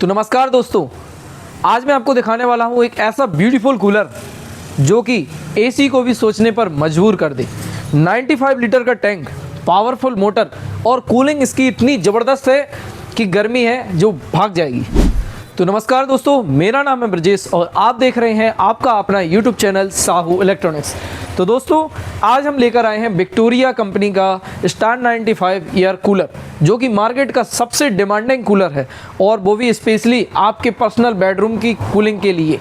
तो नमस्कार दोस्तों, आज मैं आपको दिखाने वाला हूँ एक ऐसा ब्यूटीफुल कूलर जो कि एसी को भी सोचने पर मजबूर कर दे। 95 लीटर का टैंक, पावरफुल मोटर और कूलिंग इसकी इतनी ज़बरदस्त है कि गर्मी है जो भाग जाएगी। तो नमस्कार दोस्तों, मेरा नाम है ब्रजेश और आप देख रहे हैं आपका अपना यूट्यूब चैनल साहू इलेक्ट्रॉनिक्स। तो दोस्तों, आज हम लेकर आए हैं विक्टोरिया कंपनी का स्टार 95 एयर कूलर, जो कि मार्केट का सबसे डिमांडिंग कूलर है और वो भी स्पेशली आपके पर्सनल बेडरूम की कूलिंग के लिए।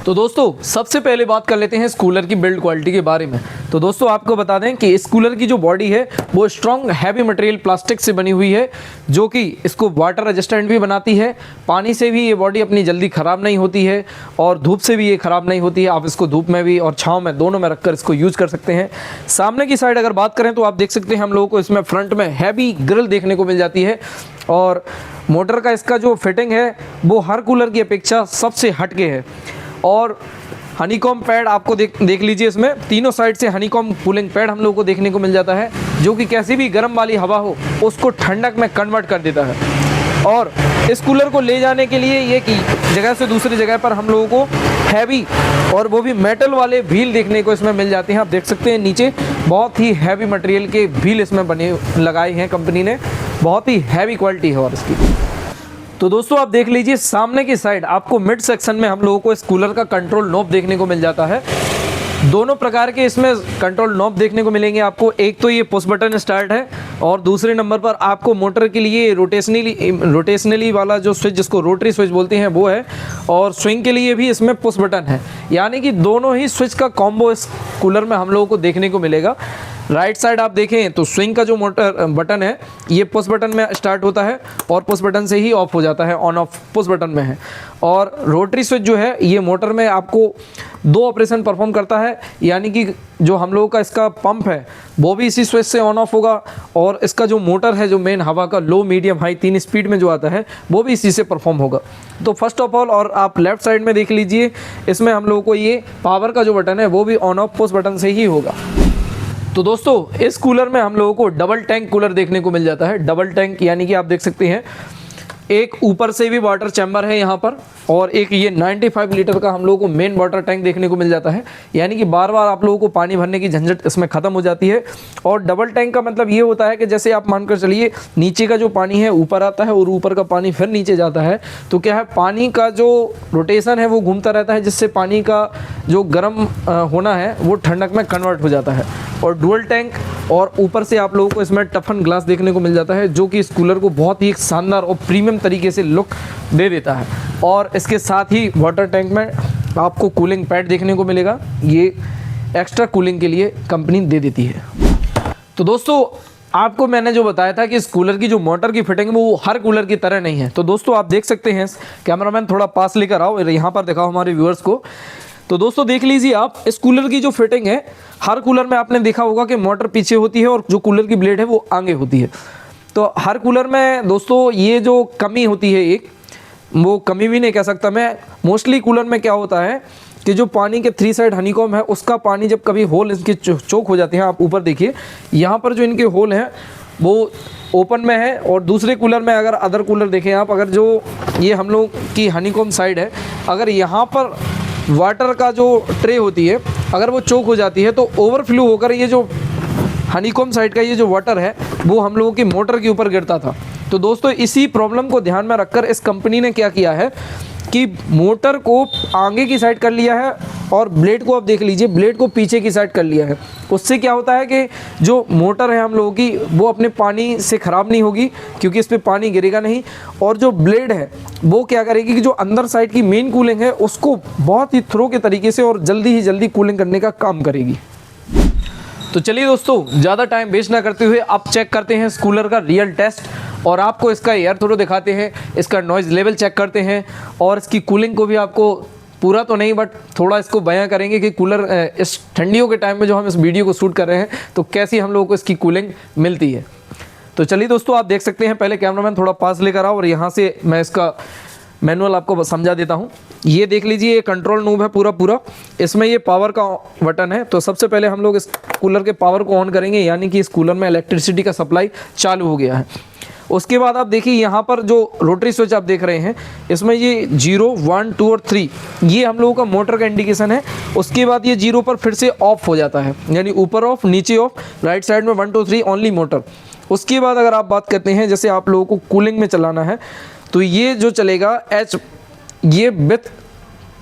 तो दोस्तों, सबसे पहले बात कर लेते हैं इस कूलर की बिल्ड क्वालिटी के बारे में। तो दोस्तों, आपको बता दें कि इस कूलर की जो बॉडी है वो स्ट्रॉन्ग हैवी मटेरियल प्लास्टिक से बनी हुई है, जो कि इसको वाटर रेजिस्टेंट भी बनाती है। पानी से भी ये बॉडी अपनी जल्दी ख़राब नहीं होती है और धूप से भी ये ख़राब नहीं होती है। आप इसको धूप में भी और छाँव में दोनों में रखकर इसको यूज़ कर सकते हैं। सामने की साइड अगर बात करें तो आप देख सकते हैं हम लोगों को इसमें फ्रंट में हैवी ग्रिल देखने को मिल जाती है और मोटर का इसका जो फिटिंग है वो हर कूलर की अपेक्षा सबसे हटके है। और हनीकॉम पैड आपको देख लीजिए, इसमें तीनों साइड से हनीकॉम कूलिंग पैड हम लोगों को देखने को मिल जाता है, जो कि कैसी भी गर्म वाली हवा हो उसको ठंडक में कन्वर्ट कर देता है। और इस कूलर को ले जाने के लिए ये कि जगह से दूसरी जगह पर हम लोगों को हैवी और वो भी मेटल वाले व्हील देखने को इसमें मिल जाते हैं। आप देख सकते हैं नीचे बहुत ही हैवी मटेरियल के व्हील इसमें लगाए हैं कंपनी ने, बहुत ही हैवी क्वालिटी है और इसकी। तो दोस्तों, आप देख लीजिए सामने की साइड आपको मिड सेक्शन में हम लोगों को इस कूलर का कंट्रोल नॉब देखने को मिल जाता है। दोनों प्रकार के इसमें कंट्रोल नॉब देखने को मिलेंगे आपको। एक तो ये पुश बटन स्टार्ट है और दूसरे नंबर पर आपको मोटर के लिए रोटेशनली वाला जो स्विच, जिसको रोटरी स्विच बोलते हैं, वो है। और स्विंग के लिए भी इसमें पुश बटन है, यानी कि दोनों ही स्विच का कॉम्बो इस कूलर में हम लोगों को देखने को मिलेगा। राइट साइड आप देखें तो स्विंग का जो मोटर बटन है ये पुश बटन में स्टार्ट होता है और पुश बटन से ही ऑफ हो जाता है, ऑन ऑफ पुश बटन में है। और रोटरी स्विच जो है ये मोटर में आपको दो ऑपरेशन परफॉर्म करता है, यानी कि जो हम लोगों का इसका पंप है वो भी इसी स्विच से ऑन ऑफ होगा और इसका जो मोटर है, जो मेन हवा का लो मीडियम हाई 3 स्पीड में जो आता है वो भी इसी से परफॉर्म होगा। तो फर्स्ट ऑफ ऑल, और आप लेफ्ट साइड में देख लीजिए, इसमें हम लोगों को ये पावर का जो बटन है वो भी ऑन ऑफ पुश बटन से ही होगा। तो दोस्तों, इस कूलर में हम लोगों को डबल टैंक कूलर देखने को मिल जाता है। डबल टैंक यानी कि आप देख सकते हैं एक ऊपर से भी वाटर चैम्बर है यहाँ पर और एक ये 95 लीटर का हम लोगों को मेन वाटर टैंक देखने को मिल जाता है, यानी कि बार बार आप लोगों को पानी भरने की झंझट इसमें ख़त्म हो जाती है। और डबल टैंक का मतलब ये होता है कि जैसे आप मानकर चलिए नीचे का जो पानी है ऊपर आता है और ऊपर का पानी फिर नीचे जाता है, तो क्या है, पानी का जो रोटेशन है वो घूमता रहता है, जिससे पानी का जो गर्म होना है वो ठंडक में कन्वर्ट हो जाता है। और डुअल टैंक और ऊपर से आप लोगों को इसमें टफन ग्लास देखने को मिल जाता है, जो कि इस कूलर को बहुत ही एक शानदार और प्रीमियम तरीके से लुक दे देता है। और इसके साथ ही वाटर टैंक में आपको कूलिंग पैड देखने को मिलेगा, ये एक्स्ट्रा कूलिंग के लिए कंपनी दे देती है। तो दोस्तों, आपको मैंने जो बताया था कि इस कूलर की जो मोटर की फिटिंग है वो हर कूलर की तरह नहीं है। तो दोस्तों, आप देख सकते हैं, कैमरामैन थोड़ा पास लेकर आओ, यहाँ पर दिखाओ हमारे व्यूअर्स को। तो दोस्तों देख लीजिए आप, इस कूलर की जो फिटिंग है, हर कूलर में आपने देखा होगा कि मोटर पीछे होती है और जो कूलर की ब्लेड है वो आगे होती है। तो हर कूलर में दोस्तों ये जो कमी होती है, एक वो कमी भी नहीं कह सकता मैं, मोस्टली कूलर में क्या होता है कि जो पानी के 3 साइड हनीकॉम है उसका पानी जब कभी होल इनके चोक हो जाते हैं, आप ऊपर देखिए यहाँ पर जो इनके होल हैं वो ओपन में है। और दूसरे कूलर में अगर अदर कूलर देखें आप, अगर जो ये हम लोग की हनीकॉम साइड है, अगर यहाँ पर वाटर का जो ट्रे होती है अगर वो चोक हो जाती है तो ओवरफ्लो होकर ये जो हनीकॉम साइड का ये जो वाटर है वो हम लोगों की मोटर के ऊपर गिरता था। तो दोस्तों, इसी प्रॉब्लम को ध्यान में रखकर इस कंपनी ने क्या किया है कि मोटर को आगे की साइड कर लिया है और ब्लेड को आप देख लीजिए, ब्लेड को पीछे की साइड कर लिया है। उससे क्या होता है कि जो मोटर है हम लोगों की वो अपने पानी से ख़राब नहीं होगी, क्योंकि इस पर पानी गिरेगा नहीं। और जो ब्लेड है वो क्या करेगी कि जो अंदर साइड की मेन कूलिंग है उसको बहुत ही थ्रो के तरीके से और जल्दी कूलिंग करने का काम करेगी। तो चलिए दोस्तों, ज़्यादा टाइम वेस्ट ना करते हुए अब चेक करते हैं इस कूलर का रियल टेस्ट और आपको इसका एयर थ्रो दिखाते हैं, इसका नॉइज़ लेवल चेक करते हैं और इसकी कूलिंग को भी आपको पूरा तो नहीं बट थोड़ा इसको बयां करेंगे कि कूलर इस ठंडियों के टाइम में जो हम इस वीडियो को शूट कर रहे हैं तो कैसी हम लोगों को इसकी कूलिंग मिलती है। तो चलिए दोस्तों, आप देख सकते हैं, पहले कैमरामैन थोड़ा पास लेकर आओ और यहाँ से मैं इसका मैनुअल आपको समझा देता हूँ। ये देख लीजिए, ये कंट्रोल नूब है पूरा, इसमें ये पावर का बटन है। तो सबसे पहले हम लोग इस कूलर के पावर को ऑन करेंगे, यानी कि इस कूलर में इलेक्ट्रिसिटी का सप्लाई चालू हो गया है। उसके बाद आप देखिए यहाँ पर जो रोटरी स्विच आप देख रहे हैं, इसमें ये 0, 1, 2 और 3 ये हम लोगों का मोटर का इंडिकेशन है। उसके बाद ये 0 पर फिर से ऑफ हो जाता है, यानी ऊपर ऑफ, नीचे ऑफ, राइट साइड में 1, 2, 3 ओनली मोटर। उसके बाद अगर आप बात करते हैं जैसे आप लोगों को कूलिंग में चलाना है तो ये जो चलेगा H, ये विथ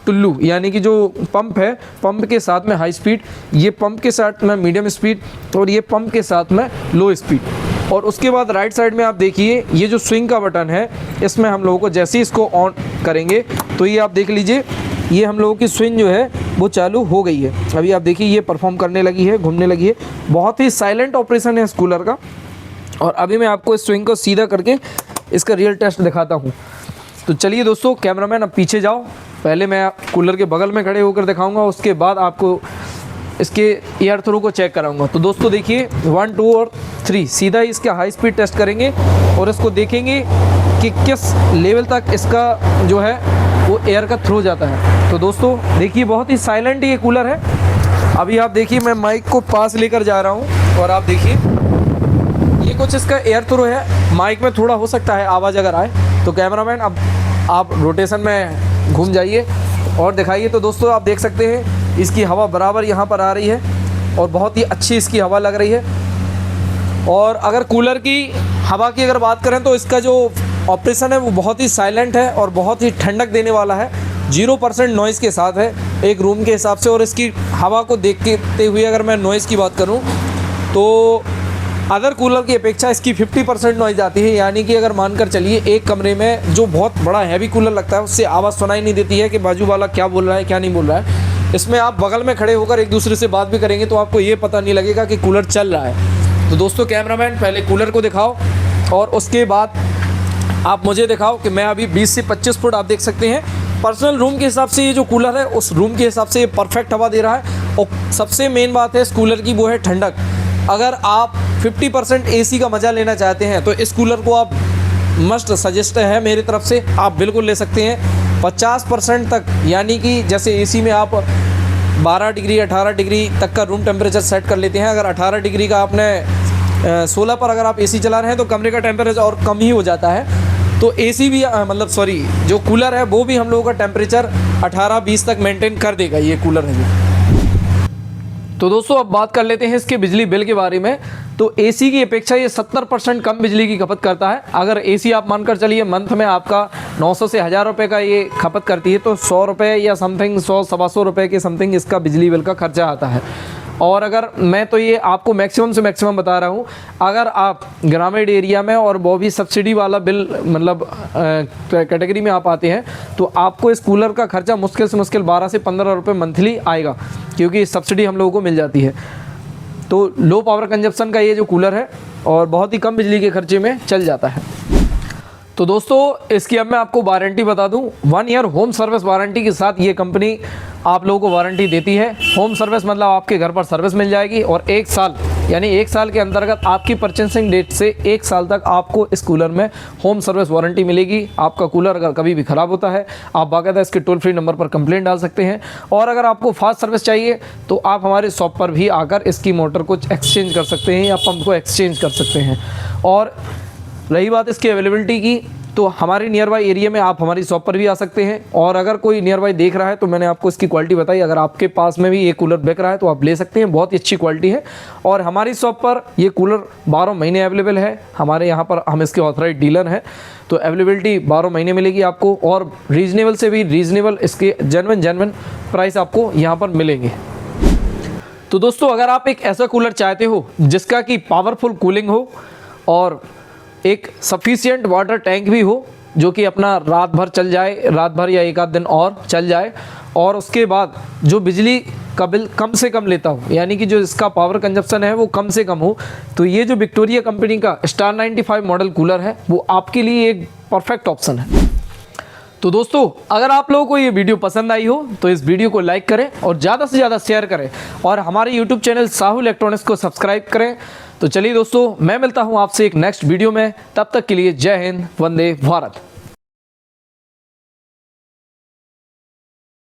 टुल्लू, यानी कि जो पंप है, पंप के साथ में हाई स्पीड, ये पंप के साथ में मीडियम स्पीड और ये पंप के साथ में लो स्पीड। और उसके बाद राइट साइड में आप देखिए ये जो स्विंग का बटन है, इसमें हम लोगों को जैसे ही इसको ऑन करेंगे तो ये आप देख लीजिए ये हम लोगों की स्विंग जो है वो चालू हो गई है। अभी आप देखिए ये परफॉर्म करने लगी है, घूमने लगी है। बहुत ही साइलेंट ऑपरेशन है इस कूलर का। और अभी मैं आपको इस स्विंग को सीधा करके इसका रियल टेस्ट दिखाता हूँ। तो चलिए दोस्तों, कैमरामैन अब पीछे जाओ, पहले मैं कूलर के बगल में खड़े होकर दिखाऊंगा, उसके बाद आपको इसके एयर थ्रो को चेक कराऊंगा। तो दोस्तों देखिए 1, 2 और 3 सीधा ही इसका हाई स्पीड टेस्ट करेंगे और इसको देखेंगे कि किस लेवल तक इसका जो है वो एयर का थ्रो जाता है। तो दोस्तों देखिए बहुत ही साइलेंट ये कूलर है। अभी आप देखिए मैं माइक को पास लेकर जा रहा हूँ और आप देखिए ये कुछ इसका एयर थ्रो है। माइक में थोड़ा हो सकता है आवाज़ अगर आए तो कैमरामैन अब आप रोटेशन में घूम जाइए और दिखाइए। तो दोस्तों आप देख सकते हैं इसकी हवा बराबर यहाँ पर आ रही है और बहुत ही अच्छी इसकी हवा लग रही है। और अगर कूलर की हवा की अगर बात करें तो इसका जो ऑपरेशन है वो बहुत ही साइलेंट है और बहुत ही ठंडक देने वाला है। 0% नॉइज़ के साथ है एक रूम के हिसाब से। और इसकी हवा को देखते हुए अगर मैं नॉइज़ की बात करूँ तो अदर कूलर की अपेक्षा इसकी 50% नॉइज़ आती है, यानी कि अगर मानकर चलिए एक कमरे में जो बहुत बड़ा हैवी कूलर लगता है उससे आवाज़ सुनाई नहीं देती है कि बाजू वाला क्या बोल रहा है क्या नहीं बोल रहा है। इसमें आप बगल में खड़े होकर एक दूसरे से बात भी करेंगे तो आपको ये पता नहीं लगेगा कि कूलर चल रहा है। तो दोस्तों कैमरामैन पहले कूलर को दिखाओ और उसके बाद आप मुझे दिखाओ कि मैं अभी 20 से 25 फुट आप देख सकते हैं पर्सनल रूम के हिसाब से ये जो कूलर है उस रूम के हिसाब से ये परफेक्ट हवा दे रहा है। और सबसे मेन बात है इस कूलर की वो है ठंडक। अगर आप 50% एसी का मज़ा लेना चाहते हैं तो इस कूलर को आप मस्ट सजेस्ट है मेरी तरफ से, आप बिल्कुल ले सकते हैं। 50% तक, यानी कि जैसे एसी में आप 12 डिग्री 18 डिग्री तक का रूम टेम्परेचर सेट कर लेते हैं, अगर 18 डिग्री का आपने 16 पर अगर आप एसी चला रहे हैं तो कमरे का टेम्परेचर और कम ही हो जाता है। तो एसी भी जो कूलर है वो भी हम लोगों का टेम्परेचर 18-20 तक मेंटेन कर देगा ये कूलर है। तो दोस्तों अब बात कर लेते हैं इसके बिजली बिल के बारे में। तो एसी की अपेक्षा ये 70% कम बिजली की खपत करता है। अगर एसी आप मानकर चलिए मंथ में आपका 900 से 1000 रुपये का ये खपत करती है तो 100 रुपये या समथिंग 100-125 रुपये के समथिंग इसका बिजली बिल का खर्चा आता है। और अगर मैं तो ये आपको मैक्सिमम से मैक्सिमम बता रहा हूँ, अगर आप ग्रामीण एरिया में और वो भी सब्सिडी वाला बिल कैटेगरी में आप आते हैं तो आपको इस कूलर का खर्चा मुश्किल से मुश्किल 12 से 15 रुपये मंथली आएगा, क्योंकि सब्सिडी हम लोगों को मिल जाती है। तो लो पावर कंजप्शन का ये जो कूलर है और बहुत ही कम बिजली के खर्चे में चल जाता है। तो दोस्तों इसकी अब मैं आपको वारंटी बता दूं, 1 ईयर होम सर्विस वारंटी के साथ ये कंपनी आप लोगों को वारंटी देती है। होम सर्विस मतलब आपके घर पर सर्विस मिल जाएगी और 1 साल, यानी 1 साल के अंतर्गत आपकी परचेसिंग डेट से 1 साल तक आपको इस कूलर में होम सर्विस वारंटी मिलेगी। आपका कूलर अगर कभी भी ख़राब होता है आप बाकायदा इसके टोल फ्री नंबर पर कंप्लेंट डाल सकते हैं। और अगर आपको फास्ट सर्विस चाहिए तो आप हमारे शॉप पर भी आकर इसकी मोटर को एक्सचेंज कर सकते हैं या पंप को एक्सचेंज कर सकते हैं। और रही बात इसकी अवेलेबिलिटी की, तो हमारे नियर बाई एरिया में आप हमारी शॉप पर भी आ सकते हैं। और अगर कोई नियर बाई देख रहा है तो मैंने आपको इसकी क्वालिटी बताई, अगर आपके पास में भी ये कूलर बिक रहा है तो आप ले सकते हैं, बहुत ही अच्छी क्वालिटी है। और हमारी शॉप पर ये कूलर 12 महीने अवेलेबल है। हमारे यहाँ पर हम इसके ऑथराइज डीलर हैं, तो अवेलेबिलिटी 12 महीने मिलेगी आपको। और रीजनेबल से भी रीजनेबल इसके जेन्युइन प्राइस आपको यहाँ पर मिलेंगे। तो दोस्तों अगर आप एक ऐसा कूलर चाहते हो जिसका कि पावरफुल कूलिंग हो और एक सफिशिएंट वाटर टैंक भी हो जो कि अपना रात भर चल जाए, रात भर या एक आध दिन और चल जाए, और उसके बाद जो बिजली का बिल कम से कम लेता हो, यानी कि जो इसका पावर कंजप्शन है वो कम से कम हो, तो ये जो विक्टोरिया कंपनी का स्टार 95 मॉडल कूलर है वो आपके लिए एक परफेक्ट ऑप्शन है। तो दोस्तों अगर आप लोगों को ये वीडियो पसंद आई हो तो इस वीडियो को लाइक करें और ज़्यादा से ज़्यादा शेयर करें और हमारे यूट्यूब चैनल साहू इलेक्ट्रॉनिक्स को सब्सक्राइब करें। तो चलिए दोस्तों मैं मिलता हूँ आपसे एक नेक्स्ट वीडियो में, तब तक के लिए जय हिंद, वंदे भारत।